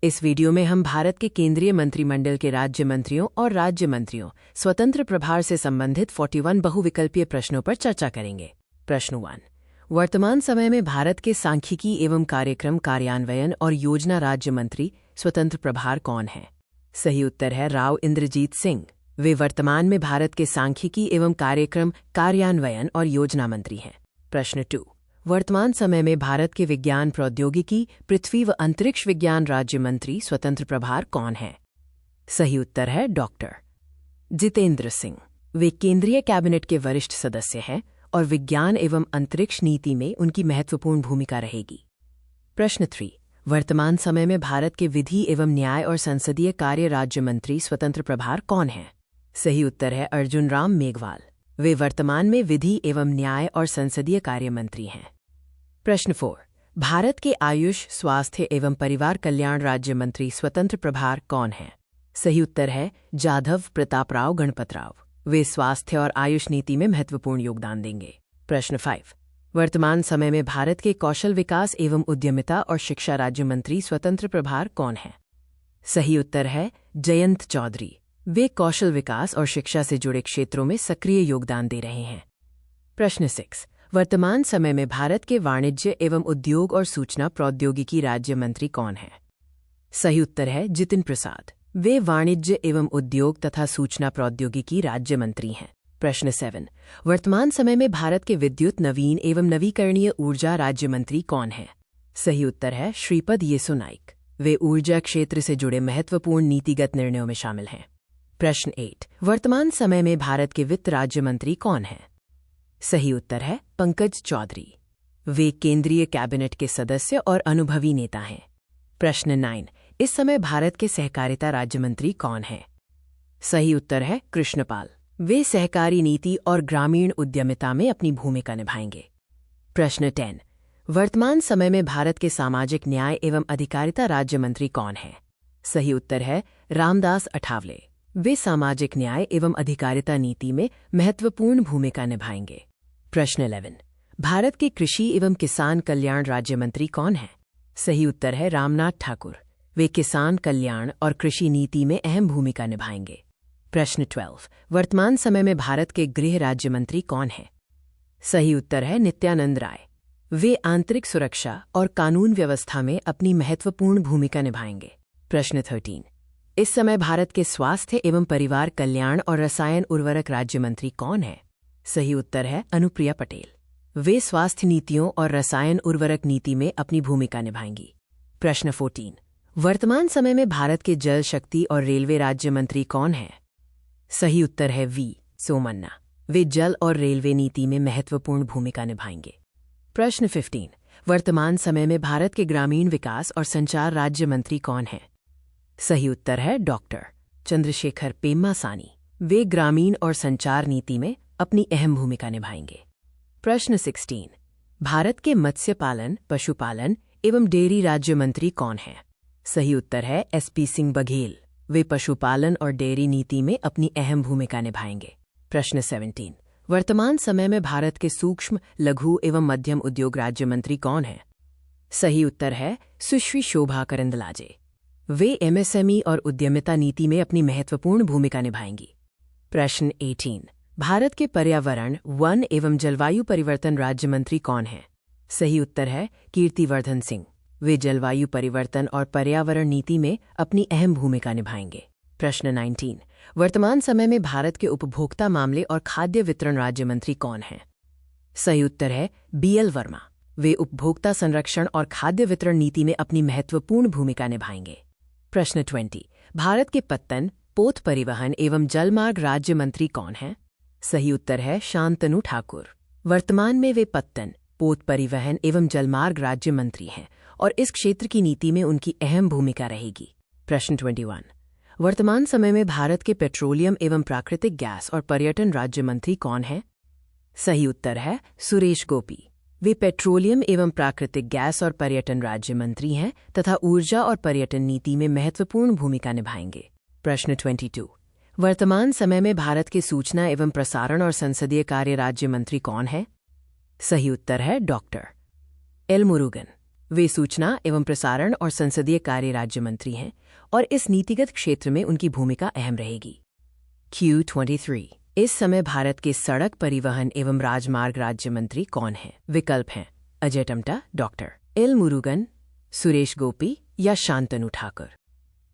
इस वीडियो में हम भारत के केंद्रीय मंत्रिमंडल के राज्य मंत्रियों और राज्य मंत्रियों स्वतंत्र प्रभार से संबंधित 41 बहुविकल्पीय प्रश्नों पर चर्चा करेंगे। प्रश्न 1। वर्तमान समय में भारत के सांख्यिकी एवं कार्यक्रम कार्यान्वयन और योजना राज्य मंत्री स्वतंत्र प्रभार कौन है? सही उत्तर है राव इंद्रजीत सिंह। वे वर्तमान में भारत के सांख्यिकी एवं कार्यक्रम कार्यान्वयन और योजना मंत्री हैं। प्रश्न 2। वर्तमान समय में भारत के विज्ञान प्रौद्योगिकी पृथ्वी व अंतरिक्ष विज्ञान राज्य मंत्री स्वतंत्र प्रभार कौन है? सही उत्तर है डॉक्टर जितेंद्र सिंह। वे केंद्रीय कैबिनेट के वरिष्ठ सदस्य हैं और विज्ञान एवं अंतरिक्ष नीति में उनकी महत्वपूर्ण भूमिका रहेगी। प्रश्न 3। वर्तमान समय में भारत के विधि एवं न्याय और संसदीय कार्य राज्य मंत्री स्वतंत्र प्रभार कौन है? सही उत्तर है अर्जुन राम मेघवाल। वे वर्तमान में विधि एवं न्याय और संसदीय कार्य मंत्री हैं। प्रश्न 4। भारत के आयुष स्वास्थ्य एवं परिवार कल्याण राज्य मंत्री स्वतंत्र प्रभार कौन है? सही उत्तर है जाधव प्रतापराव गणपतराव। वे स्वास्थ्य और आयुष नीति में महत्वपूर्ण योगदान देंगे। प्रश्न 5। वर्तमान समय में भारत के कौशल विकास एवं उद्यमिता और शिक्षा राज्य मंत्री स्वतंत्र प्रभार कौन है? सही उत्तर है जयंत चौधरी। वे कौशल विकास और शिक्षा से जुड़े क्षेत्रों में सक्रिय योगदान दे रहे हैं। प्रश्न 6। वर्तमान समय में भारत के वाणिज्य एवं उद्योग और सूचना प्रौद्योगिकी राज्य मंत्री कौन है? सही उत्तर है जितिन प्रसाद। वे वाणिज्य एवं उद्योग तथा सूचना प्रौद्योगिकी राज्य मंत्री हैं। प्रश्न 7। वर्तमान समय में भारत के विद्युत नवीन एवं नवीकरणीय ऊर्जा राज्य मंत्री कौन है? सही उत्तर है श्रीपद येसो नाइक। वे ऊर्जा क्षेत्र से जुड़े महत्वपूर्ण नीतिगत निर्णयों में शामिल हैं। प्रश्न 8। वर्तमान समय में भारत के वित्त राज्य मंत्री कौन हैं? सही उत्तर है पंकज चौधरी। वे केंद्रीय कैबिनेट के सदस्य और अनुभवी नेता हैं। प्रश्न 9। इस समय भारत के सहकारिता राज्य मंत्री कौन हैं? सही उत्तर है कृष्णपाल। वे सहकारी नीति और ग्रामीण उद्यमिता में अपनी भूमिका निभाएंगे। प्रश्न 10। वर्तमान समय में भारत के सामाजिक न्याय एवं अधिकारिता राज्य मंत्री कौन हैं? सही उत्तर है रामदास अठावले। वे सामाजिक न्याय एवं अधिकारिता नीति में महत्वपूर्ण भूमिका निभाएंगे। प्रश्न 11। भारत के कृषि एवं किसान कल्याण राज्य मंत्री कौन हैं? सही उत्तर है रामनाथ ठाकुर। वे किसान कल्याण और कृषि नीति में अहम भूमिका निभाएंगे। प्रश्न 12। वर्तमान समय में भारत के गृह राज्य मंत्री कौन हैं? सही उत्तर है नित्यानंद राय। वे आंतरिक सुरक्षा और कानून व्यवस्था में अपनी महत्वपूर्ण भूमिका निभाएंगे। प्रश्न 13। इस समय भारत के स्वास्थ्य एवं परिवार कल्याण और रसायन उर्वरक राज्य मंत्री कौन है? सही उत्तर है अनुप्रिया पटेल। वे स्वास्थ्य नीतियों और रसायन उर्वरक नीति में अपनी भूमिका निभाएंगी। प्रश्न 14। वर्तमान समय में भारत के जल शक्ति और रेलवे राज्य मंत्री कौन है? सही उत्तर है वी सोमन्ना। वे जल और रेलवे नीति में महत्वपूर्ण भूमिका निभाएंगे। प्रश्न 15। वर्तमान समय में भारत के ग्रामीण विकास और संचार राज्य मंत्री कौन है? सही उत्तर है डॉक्टर चंद्रशेखर पेम्मासानी। वे ग्रामीण और संचार नीति में अपनी अहम भूमिका निभाएंगे। प्रश्न 16। भारत के मत्स्य पालन पशुपालन एवं डेयरी राज्य मंत्री कौन हैं? सही उत्तर है SP सिंह बघेल। वे पशुपालन और डेयरी नीति में अपनी अहम भूमिका निभाएंगे। प्रश्न 17। वर्तमान समय में भारत के सूक्ष्म लघु एवं मध्यम उद्योग राज्य मंत्री कौन हैं? सही उत्तर है सुश्री शोभा करंदलाजे। वे MSME और उद्यमिता नीति में अपनी महत्वपूर्ण भूमिका निभाएंगी। प्रश्न 18। भारत के पर्यावरण वन एवं जलवायु परिवर्तन राज्य मंत्री कौन हैं? सही उत्तर है कीर्तिवर्धन सिंह। वे जलवायु परिवर्तन और पर्यावरण नीति में अपनी अहम भूमिका निभाएंगे। प्रश्न 19। वर्तमान समय में भारत के उपभोक्ता मामले और खाद्य वितरण राज्य मंत्री कौन हैं? सही उत्तर है BL वर्मा। वे उपभोक्ता संरक्षण और खाद्य वितरण नीति में अपनी महत्वपूर्ण भूमिका निभाएंगे। प्रश्न 20। भारत के पत्तन पोत परिवहन एवं जलमार्ग राज्य मंत्री कौन हैं? सही उत्तर है शांतनु ठाकुर। वर्तमान में वे पत्तन पोत परिवहन एवं जलमार्ग राज्य मंत्री हैं और इस क्षेत्र की नीति में उनकी अहम भूमिका रहेगी। प्रश्न 21। वर्तमान समय में भारत के पेट्रोलियम एवं प्राकृतिक गैस और पर्यटन राज्य मंत्री कौन हैं? सही उत्तर है सुरेश गोपी। वे पेट्रोलियम एवं प्राकृतिक गैस और पर्यटन राज्य मंत्री हैं तथा ऊर्जा और पर्यटन नीति में महत्वपूर्ण भूमिका निभाएंगे। प्रश्न 22। वर्तमान समय में भारत के सूचना एवं प्रसारण और संसदीय कार्य राज्य मंत्री कौन हैं? सही उत्तर है डॉक्टर एल मुरुगन। वे सूचना एवं प्रसारण और संसदीय कार्य राज्य मंत्री हैं और इस नीतिगत क्षेत्र में उनकी भूमिका अहम रहेगी। Q23 इस समय भारत के सड़क परिवहन एवं राजमार्ग राज्य मंत्री कौन हैं? विकल्प हैं अजय टम्टा, डॉक्टर एल मुरुगन, सुरेश गोपी या शांतनु ठाकुर।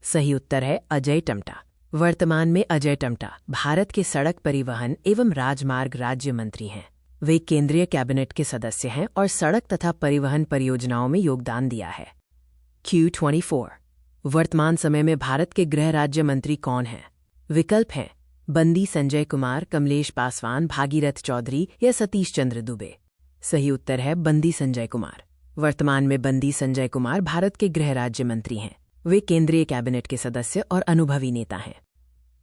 सही उत्तर है अजय टम्टा। वर्तमान में अजय टम्टा भारत के सड़क परिवहन एवं राजमार्ग राज्य मंत्री हैं। वे केंद्रीय कैबिनेट के सदस्य हैं और सड़क तथा परिवहन परियोजनाओं में योगदान दिया है। Q24 वर्तमान समय में भारत के गृह राज्य मंत्री कौन हैं? विकल्प हैं बंदी संजय कुमार, कमलेश पासवान, भागीरथ चौधरी या सतीश चंद्र दुबे। सही उत्तर है बंदी संजय कुमार। वर्तमान में बंदी संजय कुमार भारत के गृह राज्य मंत्री हैं। वे केंद्रीय कैबिनेट के सदस्य और अनुभवी नेता हैं।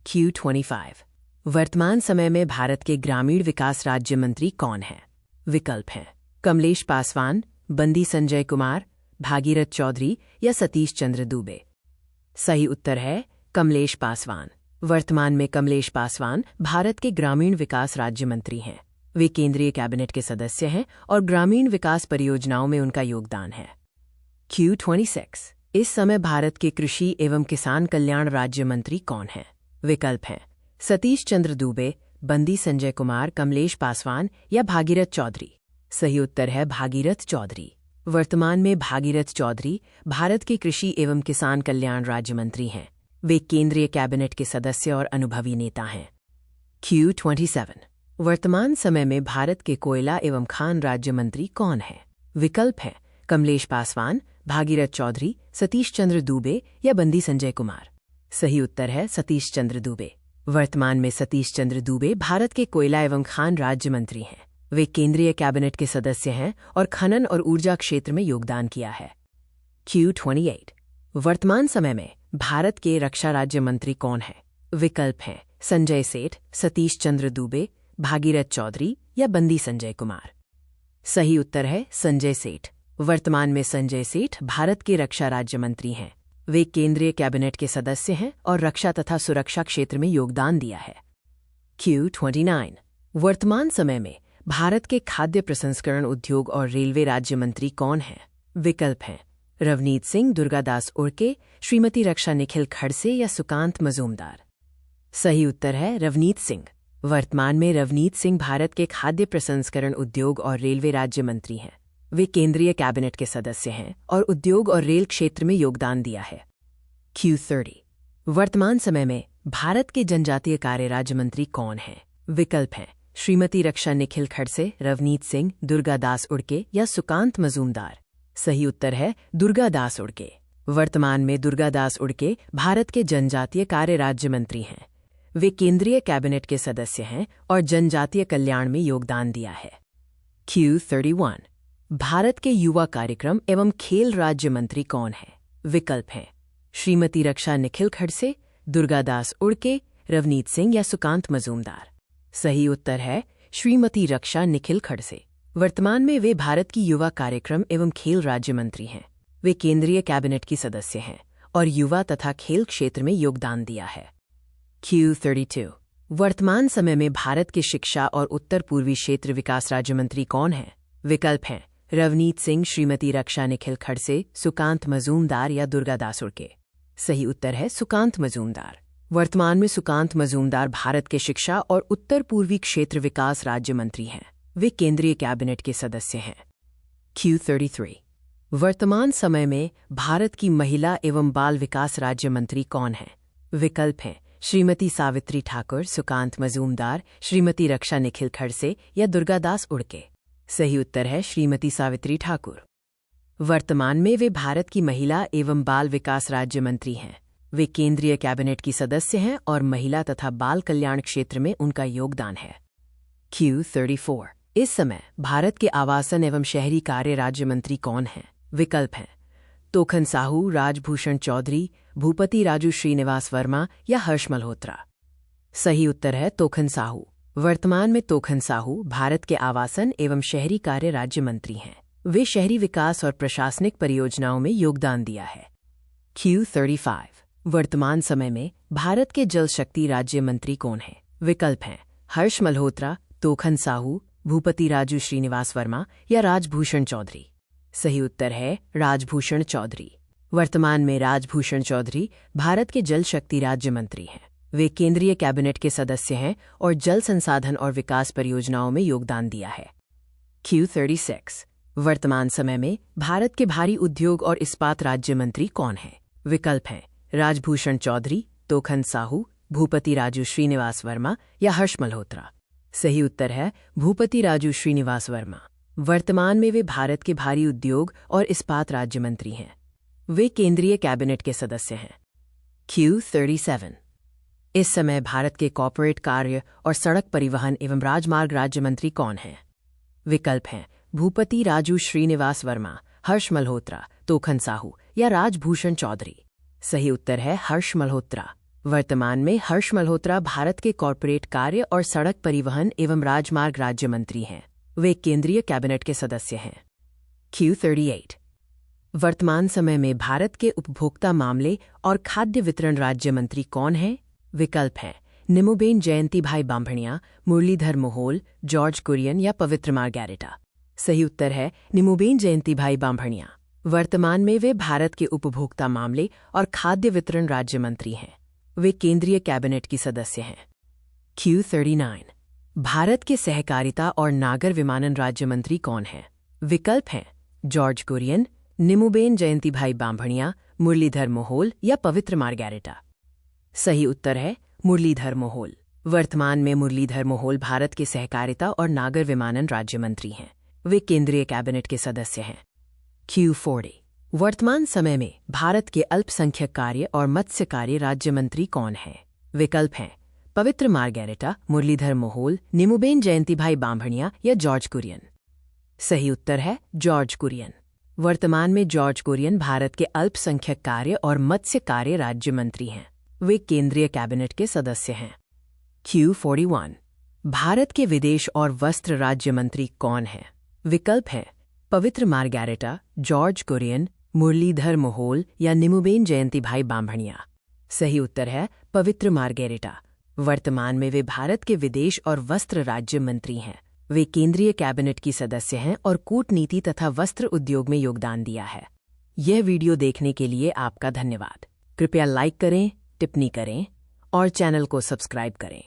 Q25 वर्तमान समय में भारत के ग्रामीण विकास राज्य मंत्री कौन हैं? विकल्प हैं कमलेश पासवान, बंदी संजय कुमार, भागीरथ चौधरी या सतीश चंद्र दुबे। सही उत्तर है कमलेश पासवान। वर्तमान में कमलेश पासवान भारत के ग्रामीण विकास राज्य मंत्री हैं। वे केंद्रीय कैबिनेट के सदस्य हैं और ग्रामीण विकास परियोजनाओं में उनका योगदान है। Q26 इस समय भारत के कृषि एवं किसान कल्याण राज्य मंत्री कौन हैं? विकल्प हैं सतीश चंद्र दुबे, बंदी संजय कुमार, कमलेश पासवान या भागीरथ चौधरी। सही उत्तर है भागीरथ चौधरी। वर्तमान में भागीरथ चौधरी भारत के कृषि एवं किसान कल्याण राज्य मंत्री हैं। वे केंद्रीय कैबिनेट के सदस्य और अनुभवी नेता हैं। Q27 वर्तमान समय में भारत के कोयला एवं खान राज्य मंत्री कौन हैं? विकल्प हैं कमलेश पासवान, भागीरथ चौधरी, सतीश चंद्र दुबे या बंदी संजय कुमार। सही उत्तर है सतीश चंद्र दुबे। वर्तमान में सतीश चंद्र दुबे भारत के कोयला एवं खान राज्य मंत्री हैं। वे केंद्रीय कैबिनेट के सदस्य हैं और खनन और ऊर्जा क्षेत्र में योगदान किया है। Q28 वर्तमान समय में भारत के रक्षा राज्य मंत्री कौन हैं? विकल्प हैं संजय सेठ, सतीश चंद्र दुबे, भागीरथ चौधरी या बंदी संजय कुमार। सही उत्तर है संजय सेठ। वर्तमान में संजय सेठ भारत के रक्षा राज्य मंत्री हैं। वे केंद्रीय कैबिनेट के सदस्य हैं और रक्षा तथा सुरक्षा क्षेत्र में योगदान दिया है। Q29 वर्तमान समय में भारत के खाद्य प्रसंस्करण उद्योग और रेलवे राज्य मंत्री कौन हैं? विकल्प हैं रवनीत सिंह, दुर्गादास उड़के, श्रीमती रक्षा निखिल खड़से या सुकांत मजूमदार। सही उत्तर है रवनीत सिंह। वर्तमान में रवनीत सिंह भारत के खाद्य प्रसंस्करण उद्योग और रेलवे राज्य मंत्री हैं। वे केंद्रीय कैबिनेट के सदस्य हैं और उद्योग और रेल क्षेत्र में योगदान दिया है। Q30 वर्तमान समय में भारत के जनजातीय कार्य राज्य मंत्री कौन हैं? विकल्प हैं श्रीमती रक्षा निखिल खड़से, रवनीत सिंह, दुर्गादास उड़के या सुकांत मजूमदार। सही उत्तर है दुर्गादास उड़के। वर्तमान में दुर्गादास उड़के भारत के जनजातीय कार्य राज्य मंत्री हैं। वे केंद्रीय कैबिनेट के सदस्य हैं और जनजातीय कल्याण में योगदान दिया है। Q31 भारत के युवा कार्यक्रम एवं खेल राज्य मंत्री कौन हैं? विकल्प हैं श्रीमती रक्षा निखिल खड़से, दुर्गादास उड़के, रवनीत सिंह या सुकांत मजूमदार। सही उत्तर है श्रीमती रक्षा निखिल खड़से। वर्तमान में वे भारत की युवा कार्यक्रम एवं खेल राज्य मंत्री हैं। वे केंद्रीय कैबिनेट की सदस्य हैं और युवा तथा खेल क्षेत्र में योगदान दिया है। Q32 वर्तमान समय में भारत के शिक्षा और उत्तर पूर्वी क्षेत्र विकास राज्य मंत्री कौन हैं? विकल्प हैं रवनीत सिंह, श्रीमती रक्षा निखिल खड़से, सुकांत मजूमदार या दुर्गादास उड़के। सही उत्तर है सुकांत मजूमदार। वर्तमान में सुकांत मजूमदार भारत के शिक्षा और उत्तर पूर्वी क्षेत्र विकास राज्य मंत्री हैं। वे केंद्रीय कैबिनेट के सदस्य हैं। Q33 वर्तमान समय में भारत की महिला एवं बाल विकास राज्य मंत्री कौन हैं? विकल्प हैं श्रीमती सावित्री ठाकुर, सुकांत मजूमदार, श्रीमती रक्षा निखिल खड़से या दुर्गादास उड़के। सही उत्तर है श्रीमती सावित्री ठाकुर। वर्तमान में वे भारत की महिला एवं बाल विकास राज्य मंत्री हैं। वे केंद्रीय कैबिनेट की सदस्य हैं और महिला तथा बाल कल्याण क्षेत्र में उनका योगदान है। Q34 इस समय भारत के आवासन एवं शहरी कार्य राज्य मंत्री कौन हैं? विकल्प हैं तोखन साहू, राजभूषण चौधरी, भूपति राजू श्रीनिवास वर्मा या हर्ष मल्होत्रा। सही उत्तर है तोखन साहू। वर्तमान में तोखन साहू भारत के आवासन एवं शहरी कार्य राज्य मंत्री हैं। वे शहरी विकास और प्रशासनिक परियोजनाओं में योगदान दिया है। Q35 वर्तमान समय में भारत के जल शक्ति राज्य मंत्री कौन हैं? विकल्प हैं हर्ष मल्होत्रा, तोखन साहू, भूपति राजू श्रीनिवास वर्मा या राजभूषण चौधरी। सही उत्तर है राजभूषण चौधरी। वर्तमान में राजभूषण चौधरी भारत के जल शक्ति राज्य मंत्री हैं। वे केंद्रीय कैबिनेट के सदस्य हैं और जल संसाधन और विकास परियोजनाओं में योगदान दिया है। Q36 वर्तमान समय में भारत के भारी उद्योग और इस्पात राज्य मंत्री कौन हैं? विकल्प हैं राजभूषण चौधरी, तोखन साहू, भूपति राजू श्रीनिवास वर्मा या हर्ष मल्होत्रा। सही उत्तर है भूपति राजू श्रीनिवास वर्मा। वर्तमान में वे भारत के भारी उद्योग और इस्पात राज्य मंत्री हैं। वे केंद्रीय कैबिनेट के सदस्य हैं। Q37 इस समय भारत के कॉर्पोरेट कार्य और सड़क परिवहन एवं राजमार्ग राज्य मंत्री कौन हैं? विकल्प हैं भूपति राजू श्रीनिवास वर्मा, हर्ष मल्होत्रा, तोखन साहू या राजभूषण चौधरी। सही उत्तर है हर्ष मल्होत्रा। वर्तमान में हर्ष मल्होत्रा भारत के कॉर्पोरेट कार्य और सड़क परिवहन एवं राजमार्ग राज्य मंत्री हैं। वे केंद्रीय कैबिनेट के सदस्य हैं। Q38 वर्तमान समय में भारत के उपभोक्ता मामले और खाद्य वितरण राज्य मंत्री कौन हैं? विकल्प हैं निमुबेन जयंतीभाई बांभणिया, मुरलीधर मोहोल, जॉर्ज कुरियन या पवित्र मार्गरेटा। सही उत्तर है निमुबेन जयंतीभाई बांभणिया। वर्तमान में वे भारत के उपभोक्ता मामले और खाद्य वितरण राज्य मंत्री हैं। वे केंद्रीय कैबिनेट की सदस्य हैं। Q39 भारत के सहकारिता और नागर विमानन राज्य मंत्री कौन हैं? विकल्प हैं जॉर्ज कुरियन, निमुबेन जयंतीभाई बांभणिया, मुरलीधर मोहोल या पवित्र मार्गरेटा। सही उत्तर है मुरलीधर मोहोल। वर्तमान में मुरलीधर मोहोल भारत के सहकारिता और नागर विमानन राज्य मंत्री हैं। वे केंद्रीय कैबिनेट के सदस्य हैं। Q40 वर्तमान समय में भारत के अल्पसंख्यक कार्य और मत्स्य कार्य राज्य मंत्री कौन हैं? विकल्प हैं पवित्र मार्गरेटा, मुरलीधर मोहोल, निमुबेन जयंतीभाई बांभणिया या जॉर्ज कुरियन। सही उत्तर है जॉर्ज कुरियन। वर्तमान में जॉर्ज कुरियन भारत के अल्पसंख्यक कार्य और मत्स्य कार्य राज्य मंत्री हैं। वे केंद्रीय कैबिनेट के सदस्य हैं। Q41 भारत के विदेश और वस्त्र राज्य मंत्री कौन हैं? विकल्प हैं पवित्र मार्गरेटा, जॉर्ज कुरियन, मुरलीधर मोहोल या निमुबेन जयंतीभाई बांभणिया। सही उत्तर है पवित्र मार्गरेटा। वर्तमान में वे भारत के विदेश और वस्त्र राज्य मंत्री हैं। वे केंद्रीय कैबिनेट की सदस्य हैं और कूटनीति तथा वस्त्र उद्योग में योगदान दिया है। यह वीडियो देखने के लिए आपका धन्यवाद। कृपया लाइक करें, टिप्पणी करें और चैनल को सब्सक्राइब करें।